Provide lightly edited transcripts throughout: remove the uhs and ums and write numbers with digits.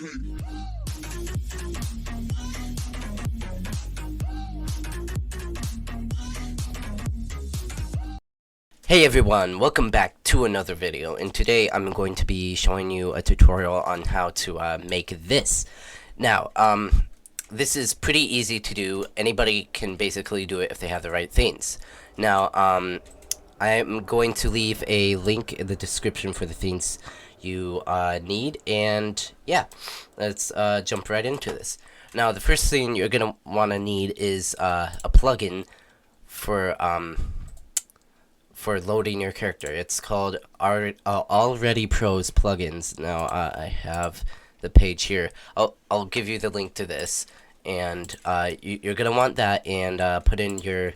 Hey everyone, welcome back to another video, and today I'm going to be showing you a tutorial on how to make this. Now, this is pretty easy to do. Anybody can basically do it if they have the right things. Now, I'm going to leave a link in the description for the things you need, and yeah, let's jump right into this. Now, the first thing you're going to want to need is a plugin for loading your character. It's called Already Pros plugins. Now I have the page here. I'll give you the link to this, and you're gonna want that, and put in your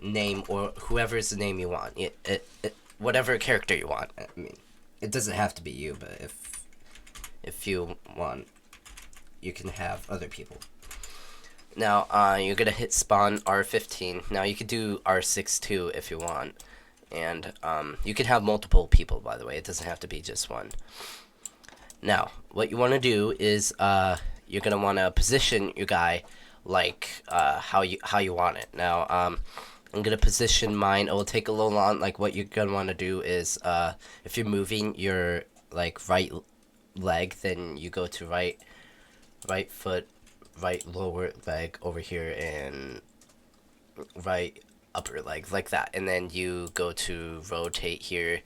name or whoever's the name you want. Whatever character you want. I mean, it doesn't have to be you, but if you want, you can have other people. Now, you're gonna hit spawn R15. Now, you could do R6 too if you want. And, you can have multiple people, by the way. It doesn't have to be just one. Now, what you want to do is, you're gonna want to position your guy like, how you want it. Now, I'm gonna position mine. It will take a little long. Like, what you're gonna want to do is, if you're moving your, like, right leg, then you go to right foot, right lower leg over here, and right upper leg, like that. And then you go to rotate here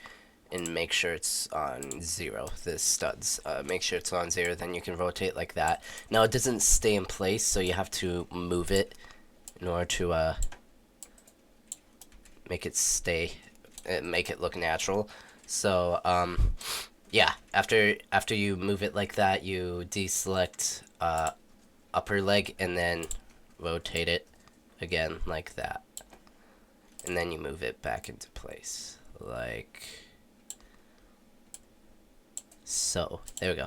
and make sure it's on 0. This studs, make sure it's on 0, then you can rotate like that. Now, it doesn't stay in place, so you have to move it in order to make it stay, make it look natural. So yeah, after you move it like that, you deselect upper leg and then rotate it again like that, and then you move it back into place like so. There we go.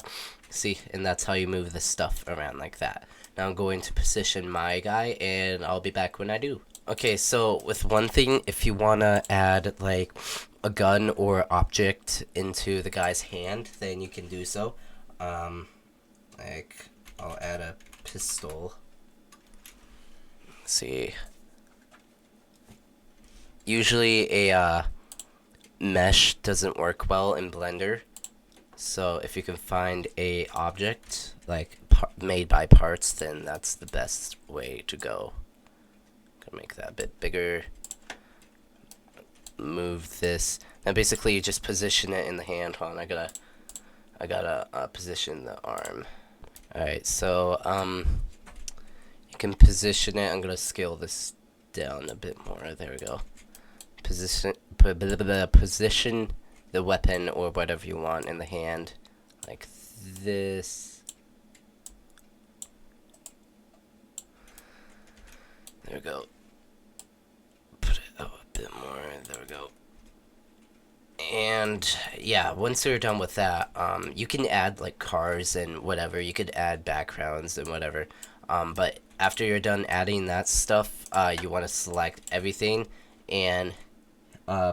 See, and that's how you move the stuff around like that. Now I'm going to position my guy, and I'll be back when I do. Okay, so with one thing, if you want to add like a gun or object into the guy's hand, then you can do so. Like, I'll add a pistol. Let's see. Usually a mesh doesn't work well in Blender, so if you can find a object like made by parts, then that's the best way to go. Gonna make that a bit bigger. Move this. Now basically you just position it in the hand. Hold on, I gotta position the arm. Alright, so, you can position it. I'm gonna scale this down a bit more. There we go. Position the weapon or whatever you want in the hand, like this. There we go. Put it up a bit more. There we go. And yeah, once you're done with that, you can add like cars and whatever. You could add backgrounds and whatever. But after you're done adding that stuff, you want to select everything and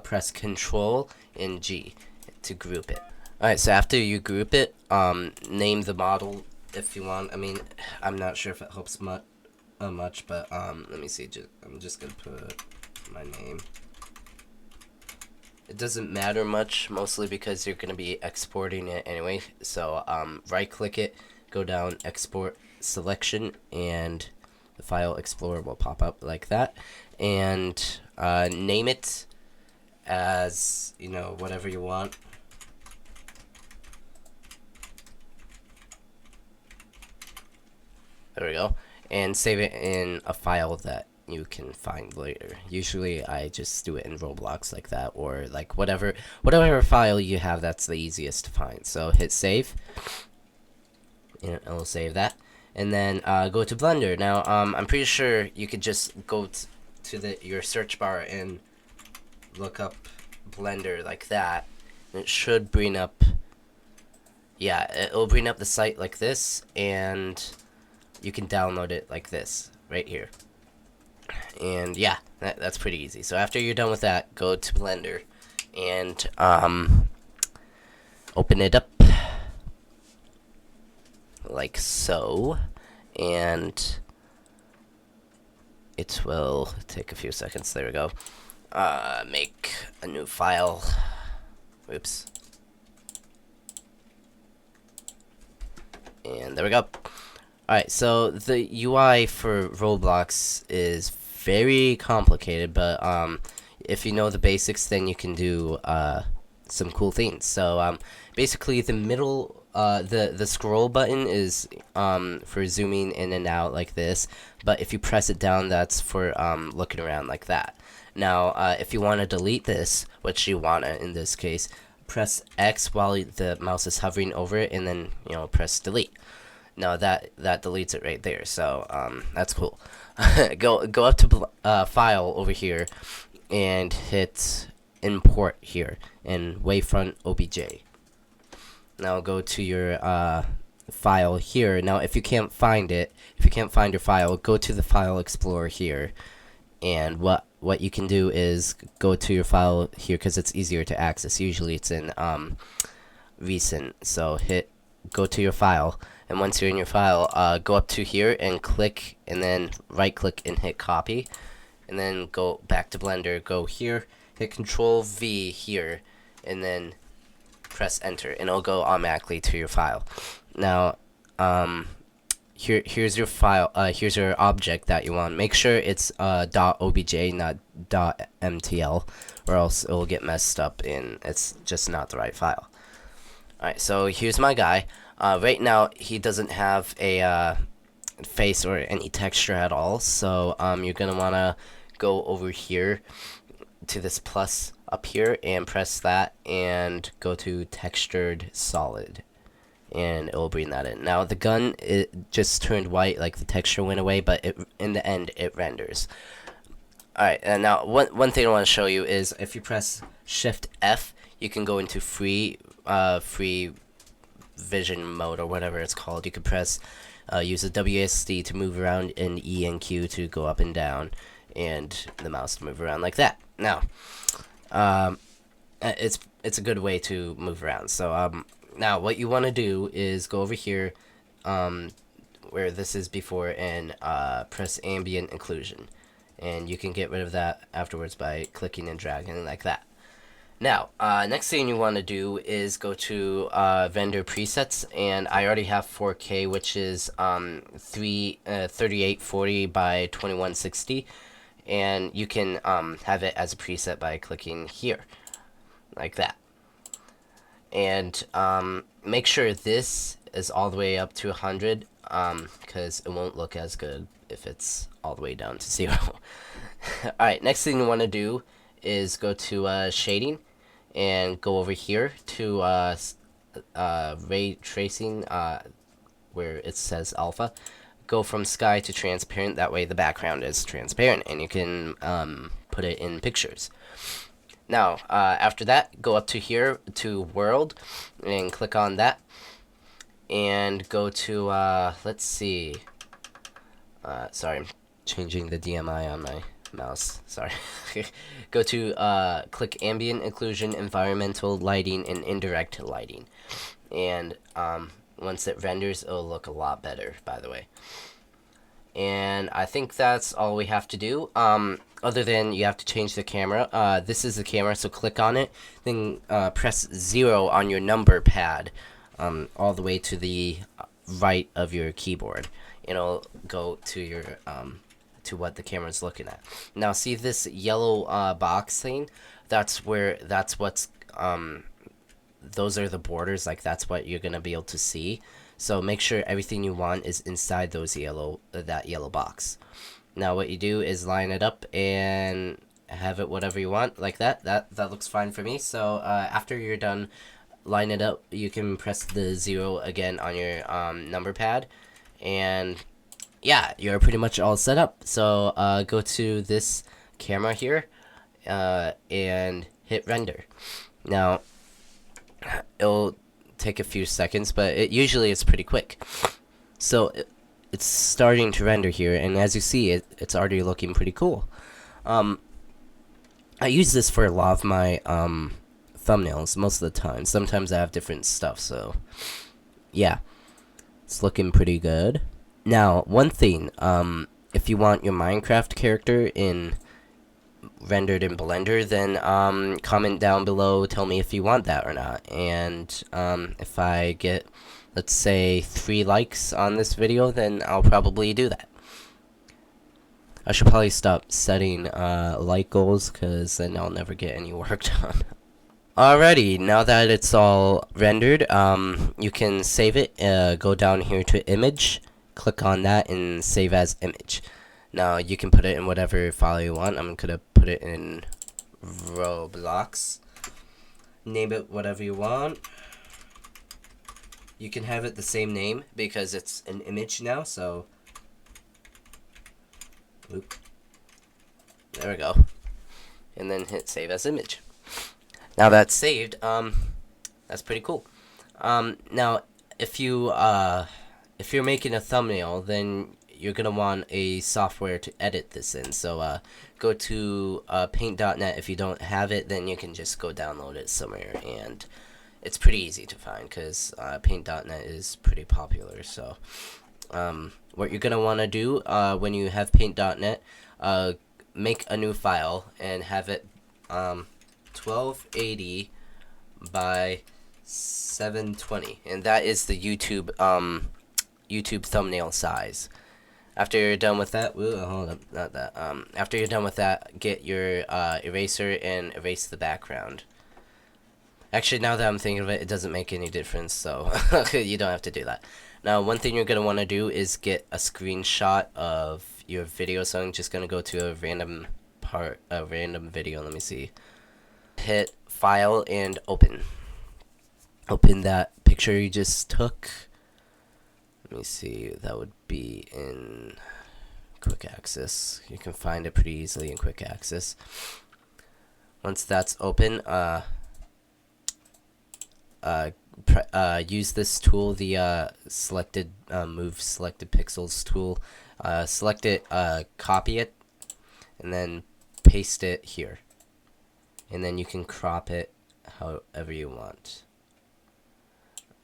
press Control and G to group it. Alright, so after you group it, name the model if you want. I mean, I'm not sure if it helps much, but let me see. I'm just gonna put my name. It doesn't matter much, mostly because you're going to be exporting it anyway. So right click it, go down, export selection, and the file explorer will pop up like that. And name it as, you know, whatever you want. There we go. And save it in a file that you can find later. Usually I just do it in Roblox like that, or like whatever file you have that's the easiest to find. So hit save, and it'll save that, and then go to Blender. Now I'm pretty sure you could just go to your search bar and look up Blender like that, and it should bring up, yeah, it'll bring up the site like this, and you can download it like this right here. And yeah, that's pretty easy. So after you're done with that, go to Blender and open it up. like so, and it will take a few seconds. There we go. Make a new file. Oops. And there we go. Alright, so the UI for Roblox is very complicated, but if you know the basics, then you can do some cool things. So basically, the middle, the scroll button is for zooming in and out like this, but if you press it down, that's for looking around like that. Now, if you want to delete this, which you want to in this case, press X while the mouse is hovering over it, and then press delete. Now that deletes it right there, so that's cool. Go up to file over here, and hit import here in Wavefront OBJ. Now go to your file here. Now if you can't find it, if you can't find your file, go to the file explorer here, and what you can do is go to your file here because it's easier to access. Usually it's in recent, so go to your file, and once you're in your file, go up to here and click, and then right click and hit copy, and then go back to Blender, go here, hit Control V here, and then press enter, and it'll go automatically to your file. Now here's your file, here's your object that you want. Make sure it's .obj, not .mtl, or else it will get messed up and it's just not the right file. Alright, so here's my guy. Right now he doesn't have a face or any texture at all, so you're gonna wanna go over here to this plus up here and press that and go to textured solid, and it will bring that in. Now the gun, it just turned white, like the texture went away, but in the end it renders. Alright, and now one thing I want to show you is if you press Shift F, you can go into free vision mode, or whatever it's called. You can press use the WSD to move around, and E and Q to go up and down, and the mouse to move around like that. Now it's a good way to move around. So now what you want to do is go over here where this is before, and press ambient occlusion, and you can get rid of that afterwards by clicking and dragging like that. Now, next thing you want to do is go to vendor presets, and I already have 4K, which is 3840 by 2160, and you can have it as a preset by clicking here, like that. And make sure this is all the way up to 100, because it won't look as good if it's all the way down to 0. Alright, next thing you want to do is go to shading, and go over here to ray tracing, where it says alpha. Go from sky to transparent, that way the background is transparent, and you can put it in pictures. Now, after that, go up to here to world, and click on that, and go to, let's see, sorry, I'm changing the DMI on my mouse, sorry. Go to click ambient occlusion, environmental lighting, and indirect lighting, and once it renders, it'll look a lot better, by the way. And I think that's all we have to do, other than you have to change the camera. This is the camera, so click on it, then press 0 on your number pad, all the way to the right of your keyboard, and it'll go to your to what the camera's looking at. Now see this yellow box thing? That's what's those are the borders, like that's what you're gonna be able to see. So make sure everything you want is inside those that yellow box. Now what you do is line it up and have it whatever you want, like that. That looks fine for me. So after you're done, line it up. You can press the 0 again on your number pad, and yeah, you're pretty much all set up. So go to this camera here and hit render. Now it'll take a few seconds, but usually it's pretty quick. So it's starting to render here, and as you see, it's already looking pretty cool. I use this for a lot of my thumbnails most of the time. Sometimes I have different stuff, so yeah. It's looking pretty good. Now, one thing, if you want your Minecraft character rendered in Blender, then comment down below, tell me if you want that or not. And if I get, let's say, 3 likes on this video, then I'll probably do that. I should probably stop setting like goals, because then I'll never get any work done. Alrighty, now that it's all rendered, you can save it. Go down here to image, click on that, and save as image. Now you can put it in whatever file you want. I'm gonna put it in Roblox. Name it whatever you want. You can have it the same name because it's an image now, so oop. There we go. And then hit save as image. Now that's saved, that's pretty cool. Now if you're making a thumbnail, then you're gonna want a software to edit this in. So go to paint.net. If you don't have it, then you can just go download it somewhere, and it's pretty easy to find because paint.net is pretty popular. So what you're gonna want to do when you have paint.net, make a new file and have it 1280 by 720, and that is the YouTube thumbnail size. After you're done with that, hold up, not that. After you're done with that, get your eraser and erase the background. Actually, now that I'm thinking of it, it doesn't make any difference, so you don't have to do that. Now, one thing you're gonna want to do is get a screenshot of your video. So I'm just gonna go to a random video. Let me see. Hit file and open. Open that picture you just took. Let me see, that would be in quick access. You can find it pretty easily in quick access. Once that's open, use this tool, the selected move selected pixels tool. Select it, copy it, and then paste it here. And then you can crop it however you want.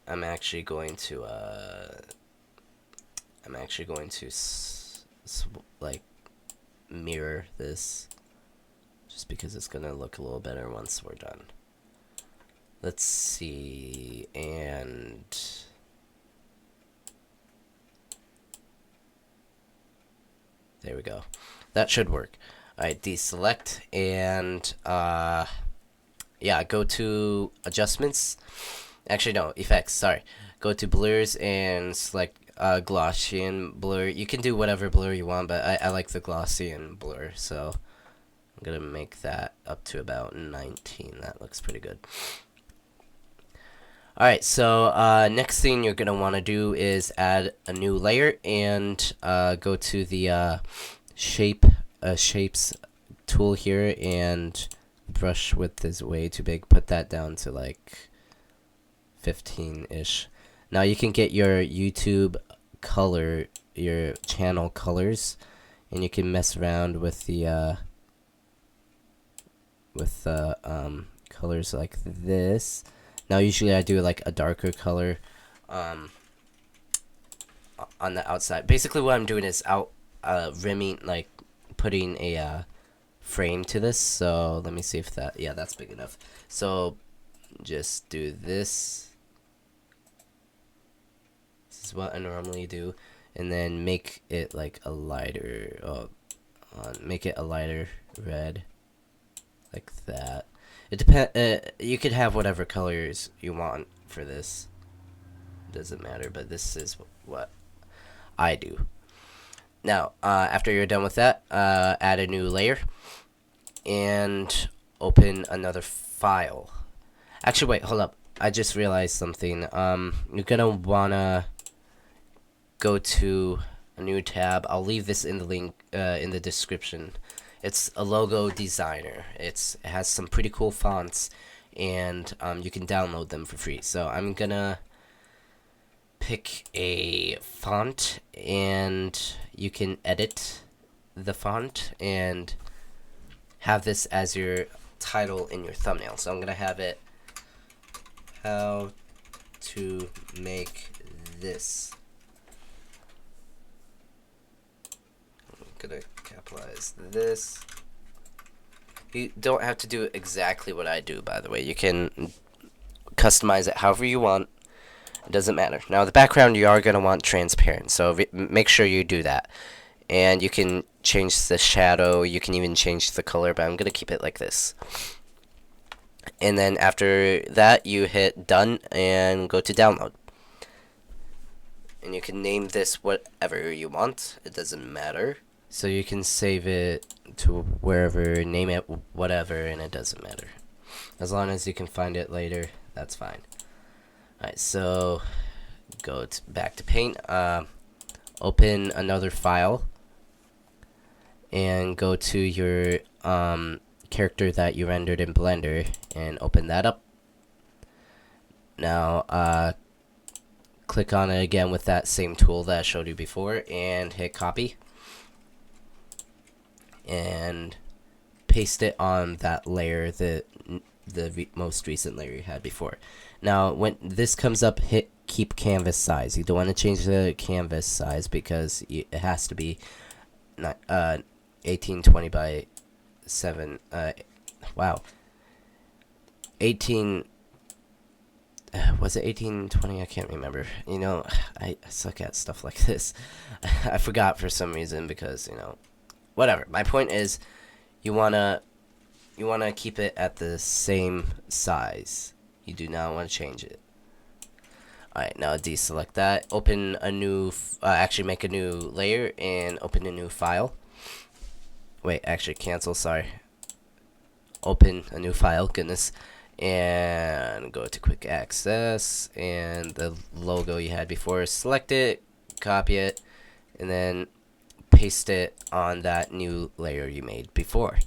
I'm actually going to like mirror this, just because it's gonna look a little better once we're done. Let's see, and there we go. That should work. Alright, deselect, and yeah, go to adjustments. Actually, no, effects, sorry. Go to blurs and select Gaussian blur. You can do whatever blur you want, but I like the Gaussian blur, so I'm gonna make that up to about 19. That looks pretty good. Alright, so next thing you're gonna want to do is add a new layer, and go to the shapes tool here, and brush width is way too big. Put that down to like 15-ish. Now you can get your YouTube color, your channel colors, and you can mess around with the colors like this. Now usually I do like a darker color on the outside. Basically what I'm doing is rimming, like putting a frame to this. So let me see if that, yeah, that's big enough. So just do this. This is what I normally do, and then make it like a lighter, make it a lighter red, like that. It depend. You could have whatever colors you want for this. Doesn't matter, but this is what I do. Now, after you're done with that, add a new layer and open another file. Actually, wait, hold up. I just realized something. You're gonna wanna go to a new tab. I'll leave this in the link in the description. It's a logo designer. It has some pretty cool fonts, and you can download them for free. So I'm gonna pick a font, and you can edit the font and have this as your title in your thumbnail. So I'm gonna have it how to make this gonna capitalize this. You don't have to do exactly what I do, by the way. You can customize it however you want. It doesn't matter. Now, the background you are going to want transparent, so make sure you do that. And you can change the shadow. You can even change the color, but I'm going to keep it like this. And then after that, you hit done and go to download. And you can name this whatever you want. It doesn't matter. So you can save it to wherever, name it whatever, and it doesn't matter. As long as you can find it later, that's fine. Alright, so go back to Paint. Open another file. And go to your character that you rendered in Blender and open that up. Now, click on it again with that same tool that I showed you before and hit copy. And paste it on that layer, the most recent layer you had before. Now, when this comes up, hit keep canvas size. You don't want to change the canvas size because it has to be 1820 by 7. Wow. 18. Was it 1820? I can't remember. You know, I suck at stuff like this. I forgot for some reason because, you know, whatever. My point is, you wanna keep it at the same size. You do not want to change it. Alright, now deselect that. Open a new, actually make a new layer and open a new file. Wait, actually cancel, sorry. Open a new file, goodness. And go to quick access and the logo you had before, select it, copy it, and then paste it on that new layer you made before.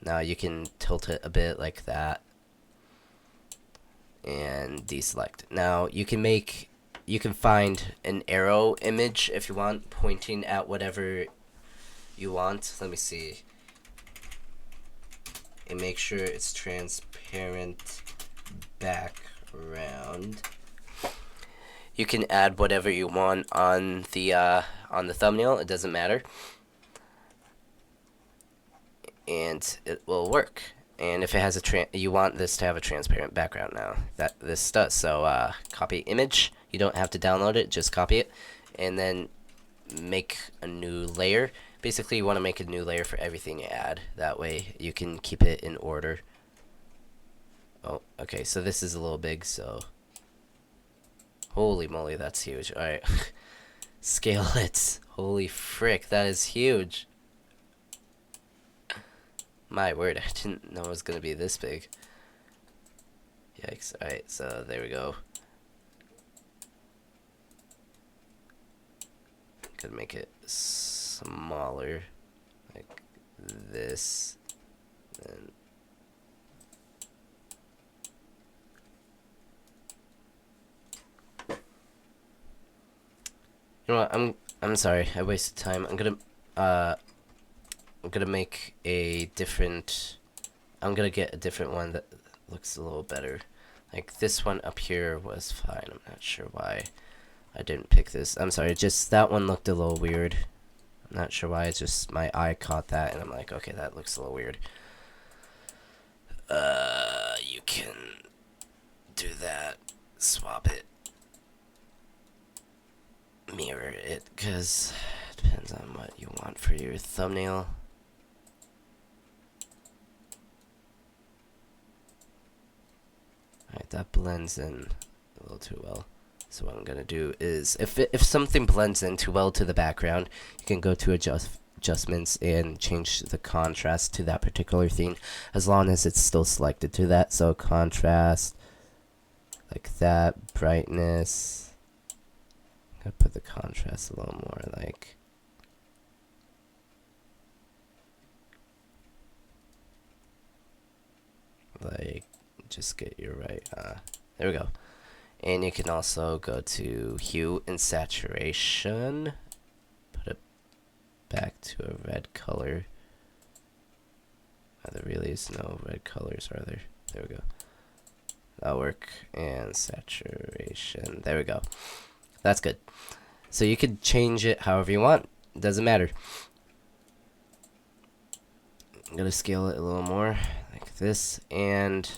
Now you can tilt it a bit like that and deselect. Now you can find an arrow image if you want, pointing at whatever you want. Let me see. And make sure it's transparent background. You can add whatever you want on the thumbnail. It doesn't matter, and it will work. And if it has you want this to have a transparent background now, that this does. So copy image. You don't have to download it. Just copy it, and then make a new layer. Basically, you want to make a new layer for everything you add. That way, you can keep it in order. Oh, okay, so this is a little big, so... Holy moly, that's huge. Alright. Scale it. Holy frick, that is huge. My word, I didn't know it was going to be this big. Yikes. Alright, so there we go. Could make it smaller, like this, and you know what? I'm sorry, I wasted time. I'm gonna make a different. I'm gonna get a different one that looks a little better. Like this one up here was fine. I'm not sure why I didn't pick this. I'm sorry, just that one looked a little weird. I'm not sure why, it's just my eye caught that and I'm like, okay, that looks a little weird. You can do that, swap it, mirror it, because it depends on what you want for your thumbnail. Alright, that blends in a little too well. So what I'm gonna do is, if something blends in too well to the background, you can go to adjustments and change the contrast to that particular thing, as long as it's still selected to that. So contrast, like that, brightness. I'm gonna put the contrast a little more like just get your right. There we go. And you can also go to hue and saturation, put it back to a red color. There really is no red colors, are there? There we go. That'll work. And saturation. There we go. That's good. So you could change it however you want. It doesn't matter. I'm gonna scale it a little more, like this, and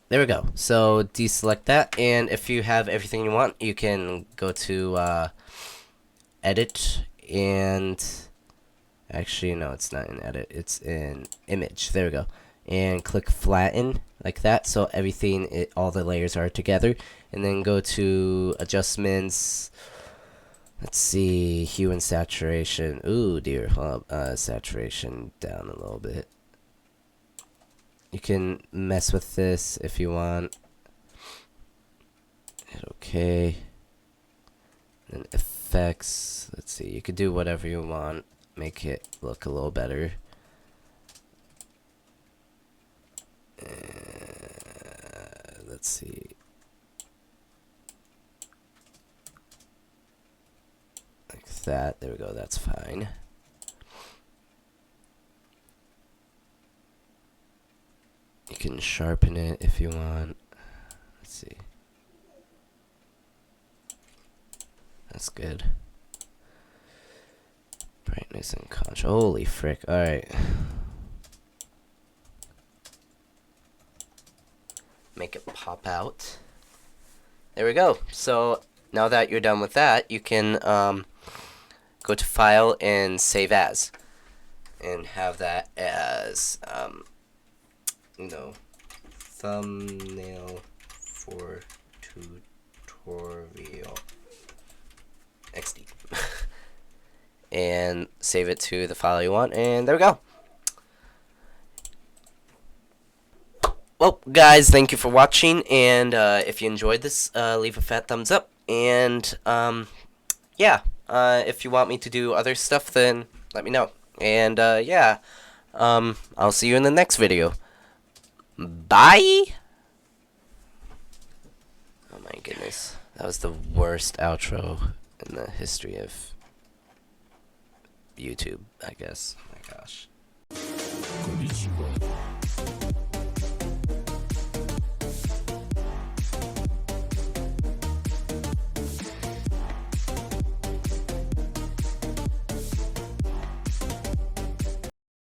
there we go. So deselect that, and if you have everything you want, you can go to edit, and actually no, it's not in edit, it's in image. There we go. And click flatten like that, so everything, all the layers are together, and then go to adjustments. Let's see, hue and saturation. Ooh, dear. Saturation down a little bit. You can mess with this if you want. Hit OK. Then effects. Let's see, you could do whatever you want. Make it look a little better. Let's see. That. There we go. That's fine. You can sharpen it if you want. Let's see. That's good. Brightness and contrast. Holy frick. Alright. Make it pop out. There we go. So now that you're done with that, you can go to File and Save As, and have that as thumbnail for tutorial XD, and save it to the file you want, and there we go. Well, guys, thank you for watching, and if you enjoyed this, leave a fat thumbs up, and yeah. If you want me to do other stuff, then let me know. And, yeah. I'll see you in the next video. Bye! Oh my goodness. That was the worst outro in the history of YouTube, I guess. Oh my gosh.